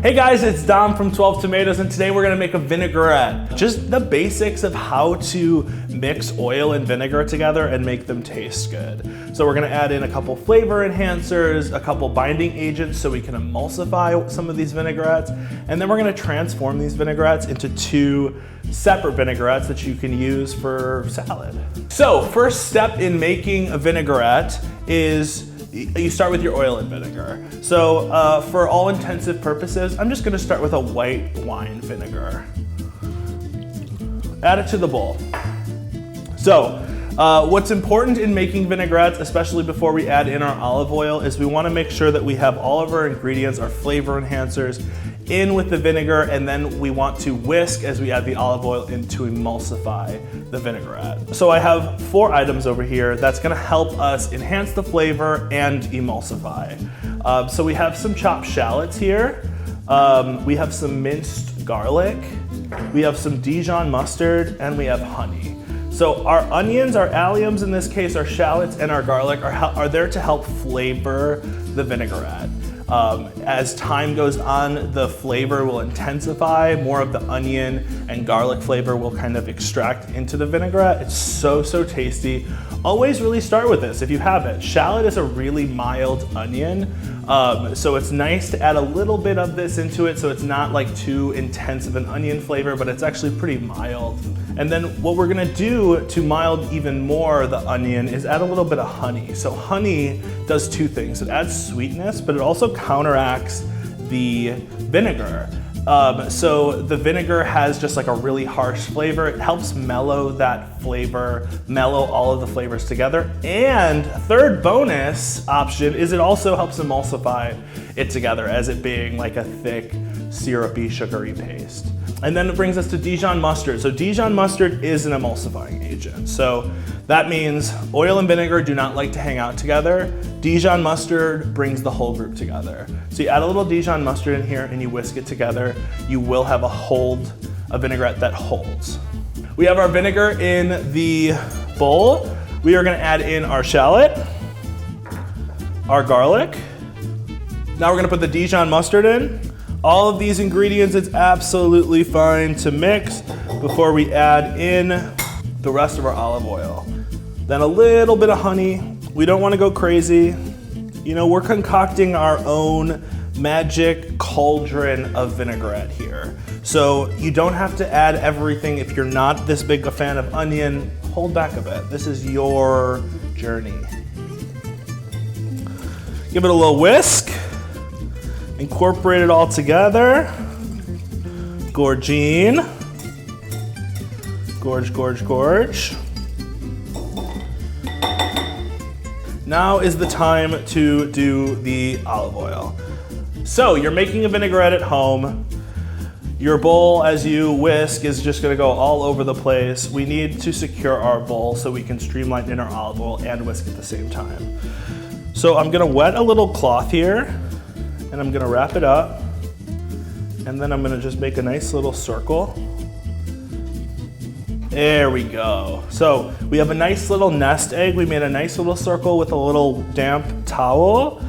Hey guys, it's Dom from 12 Tomatoes, and today we're gonna make a vinaigrette. Just the basics of how to mix oil and vinegar together and make them taste good. So we're gonna add in a couple flavor enhancers, a couple binding agents so we can emulsify some of these vinaigrettes, and then we're gonna transform these vinaigrettes into two separate vinaigrettes that you can use for salad. So first step in making a vinaigrette is you start with your oil and vinegar. So for all intensive purposes, I'm just gonna start with a white wine vinegar. Add it to the bowl. So what's important in making vinaigrettes, especially before we add in our olive oil, is we wanna make sure that we have all of our ingredients, our flavor enhancers, in with the vinegar, and then we want to whisk as we add the olive oil in to emulsify the vinaigrette. So I have 4 items over here that's gonna help us enhance the flavor and emulsify. So we have some chopped shallots here. We have some minced garlic. We have some Dijon mustard, and we have honey. So our onions, our alliums in this case, our shallots, and our garlic are there to help flavor the vinaigrette. As time goes on, the flavor will intensify. More of the onion and garlic flavor will kind of extract into the vinaigrette. It's so tasty. Always really start with this if you have it. Shallot is a really mild onion, so it's nice to add a little bit of this into it so it's not like too intense of an onion flavor, but it's actually pretty mild. And then what we're gonna do to mild even more the onion is add a little bit of honey. So honey does 2 things. It adds sweetness, but it also counteracts the vinegar. So the vinegar has just like a really harsh flavor. It helps mellow that flavor, mellow all of the flavors together. And third bonus option is it also helps emulsify it together as it being like a thick, syrupy, sugary paste. And then it brings us to Dijon mustard. So Dijon mustard is an emulsifying agent. So that means oil and vinegar do not like to hang out together. Dijon mustard brings the whole group together. So you add a little Dijon mustard in here and you whisk it together. You will have a vinaigrette that holds. We have our vinegar in the bowl. We are gonna add in our shallot, our garlic. Now we're gonna put the Dijon mustard in. All of these ingredients, it's absolutely fine to mix before we add in the rest of our olive oil. Then a little bit of honey. We don't want to go crazy. You know, we're concocting our own magic cauldron of vinaigrette here. So you don't have to add everything. If you're not this big a fan of onion, hold back a bit. This is your journey. Give it a little whisk. Incorporate it all together. Gorgine. Gorge, gorge, gorge. Now is the time to do the olive oil. So you're making a vinaigrette at home. Your bowl, as you whisk, is just gonna go all over the place. We need to secure our bowl so we can streamline in our olive oil and whisk at the same time. So I'm gonna wet a little cloth here, and I'm gonna wrap it up, and then I'm gonna just make a nice little circle. There we go. So we have a nice little nest egg. We made a nice little circle with a little damp towel,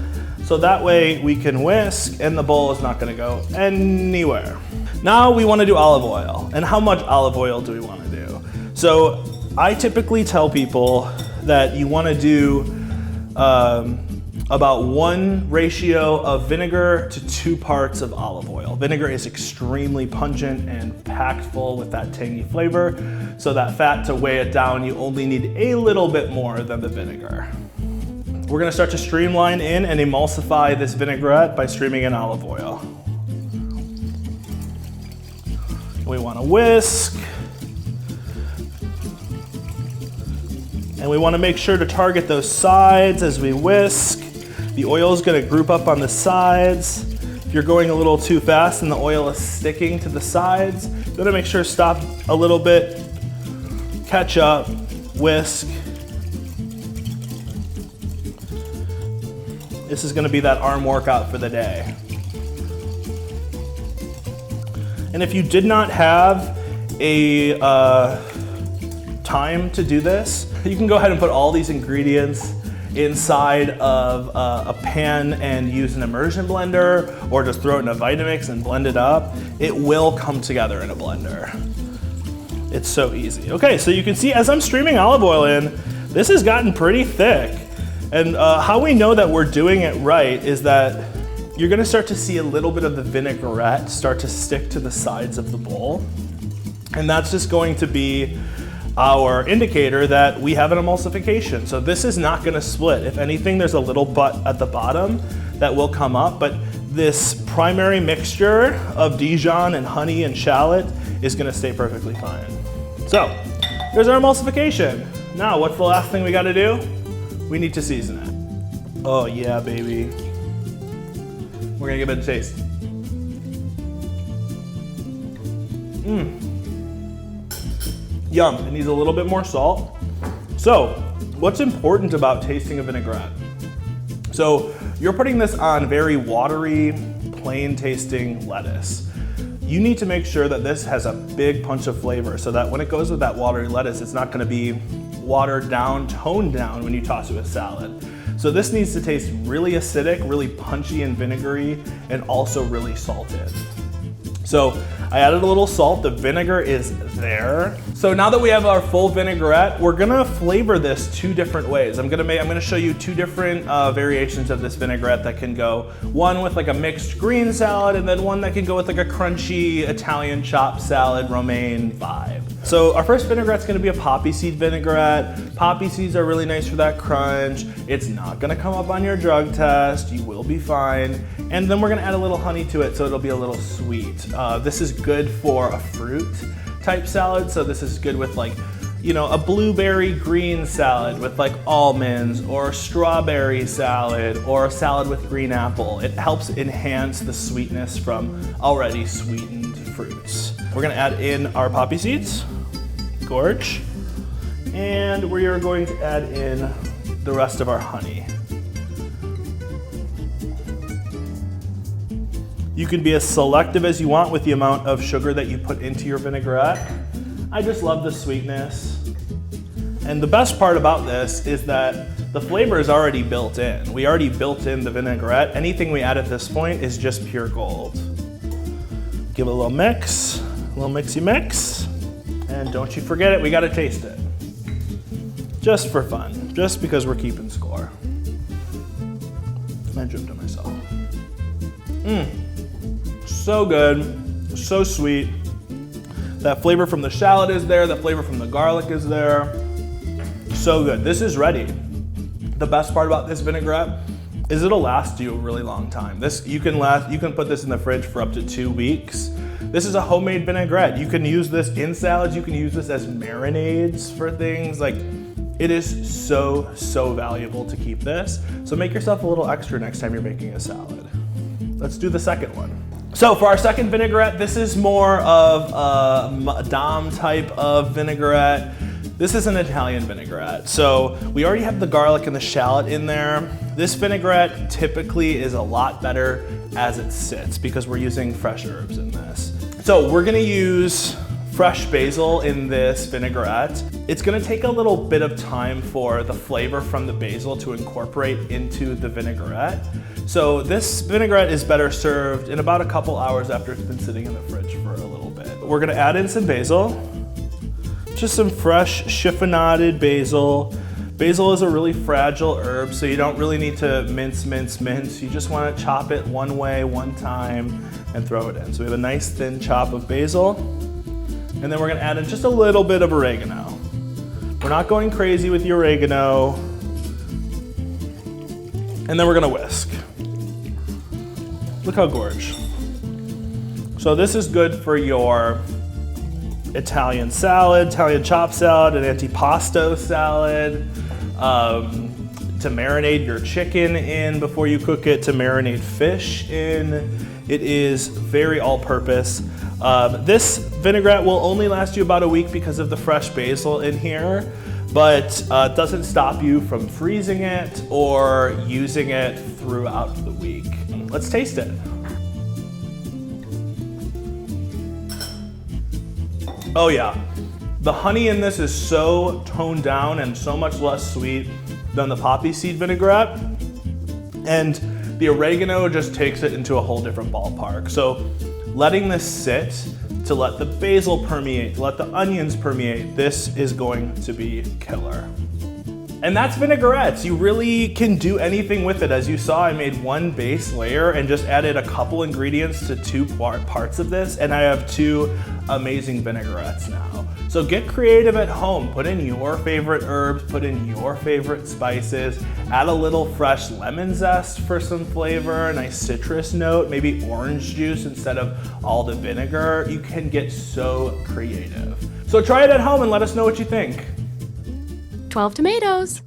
so that way we can whisk and the bowl is not gonna go anywhere. Now we wanna do olive oil. And how much olive oil do we wanna do? So I typically tell people that you wanna do about 1 ratio of vinegar to 2 parts of olive oil. Vinegar is extremely pungent and packed full with that tangy flavor. So that fat, to weigh it down, you only need a little bit more than the vinegar. We're gonna start to streamline in and emulsify this vinaigrette by streaming in olive oil. We wanna whisk. And we wanna make sure to target those sides as we whisk. The oil is gonna group up on the sides. If you're going a little too fast and the oil is sticking to the sides, you gotta make sure to stop a little bit, catch up, whisk. This is gonna be that arm workout for the day. And if you did not have a time to do this, you can go ahead and put all these ingredients inside of a pan and use an immersion blender, or just throw it in a Vitamix and blend it up, it will come together in a blender. It's so easy. Okay, so you can see as I'm streaming olive oil in, this has gotten pretty thick. And how we know that we're doing it right is that you're gonna start to see a little bit of the vinaigrette start to stick to the sides of the bowl. And that's just going to be our indicator that we have an emulsification. So this is not gonna split. If anything, there's a little butt at the bottom that will come up, but this primary mixture of Dijon and honey and shallot is gonna stay perfectly fine. So, there's our emulsification. Now, what's the last thing we gotta do? We need to season it. Oh yeah, baby. We're gonna give it a taste. Yum, it needs a little bit more salt. So, what's important about tasting a vinaigrette? So, you're putting this on very watery, plain tasting lettuce. You need to make sure that this has a big punch of flavor so that when it goes with that watery lettuce, it's not gonna be watered down, toned down when you toss it with salad. So this needs to taste really acidic, really punchy and vinegary, and also really salted. So I added a little salt, the vinegar is there. So now that we have our full vinaigrette, we're gonna flavor this two different ways. I'm gonna show you two different variations of this vinaigrette that can go, one with like a mixed green salad, and then one that can go with like a crunchy Italian chopped salad, romaine vibe. So our first vinaigrette's gonna be a poppy seed vinaigrette. Poppy seeds are really nice for that crunch. It's not gonna come up on your drug test, you will be fine. And then we're gonna add a little honey to it so it'll be a little sweet. This is good for a fruit type salad, so this is good with like, you know, a blueberry green salad with like almonds, or a strawberry salad, or a salad with green apple. It helps enhance the sweetness from already sweetened fruits. We're gonna add in our poppy seeds, gorge, and we are going to add in the rest of our honey. You can be as selective as you want with the amount of sugar that you put into your vinaigrette. I just love the sweetness. And the best part about this is that the flavor is already built in. We already built in the vinaigrette. Anything we add at this point is just pure gold. Give it a little mix, a little mixy mix. And don't you forget it, we gotta taste it. Just for fun, just because we're keeping score. I dripped on myself. So good, so sweet. That flavor from the shallot is there, the flavor from the garlic is there. So good, this is ready. The best part about this vinaigrette is it'll last you a really long time. You can put this in the fridge for up to 2 weeks. This is a homemade vinaigrette. You can use this in salads, you can use this as marinades for things. Like, it is so, so valuable to keep this. So make yourself a little extra next time you're making a salad. Let's do the second one. So for our second vinaigrette, this is more of a Madame type of vinaigrette. This is an Italian vinaigrette. So we already have the garlic and the shallot in there. This vinaigrette typically is a lot better as it sits because we're using fresh herbs in this. So we're gonna use fresh basil in this vinaigrette. It's gonna take a little bit of time for the flavor from the basil to incorporate into the vinaigrette. So this vinaigrette is better served in about a couple hours after it's been sitting in the fridge for a little bit. We're gonna add in some basil, just some fresh chiffonaded basil. Basil is a really fragile herb, so you don't really need to mince. You just wanna chop it one way, one time, and throw it in. So we have a nice thin chop of basil. And then we're gonna add in just a little bit of oregano. We're not going crazy with the oregano. And then we're gonna whisk. Look how gorge. So this is good for your Italian salad, Italian chopped salad, an antipasto salad, to marinate your chicken in before you cook it, to marinate fish in. It is very all-purpose. This vinaigrette will only last you about a week because of the fresh basil in here, but it doesn't stop you from freezing it or using it throughout the week. Let's taste it. Oh yeah, the honey in this is so toned down and so much less sweet. than the poppy seed vinaigrette. And the oregano just takes it into a whole different ballpark. So letting this sit to let the basil permeate, to let the onions permeate, this is going to be killer. And that's vinaigrettes. You really can do anything with it. As you saw, I made one base layer and just added a couple ingredients to two parts of this, and I have two amazing vinaigrettes now. So get creative at home. Put in your favorite herbs, put in your favorite spices, add a little fresh lemon zest for some flavor, a nice citrus note, maybe orange juice instead of all the vinegar. You can get so creative. So try it at home and let us know what you think. 12 tomatoes.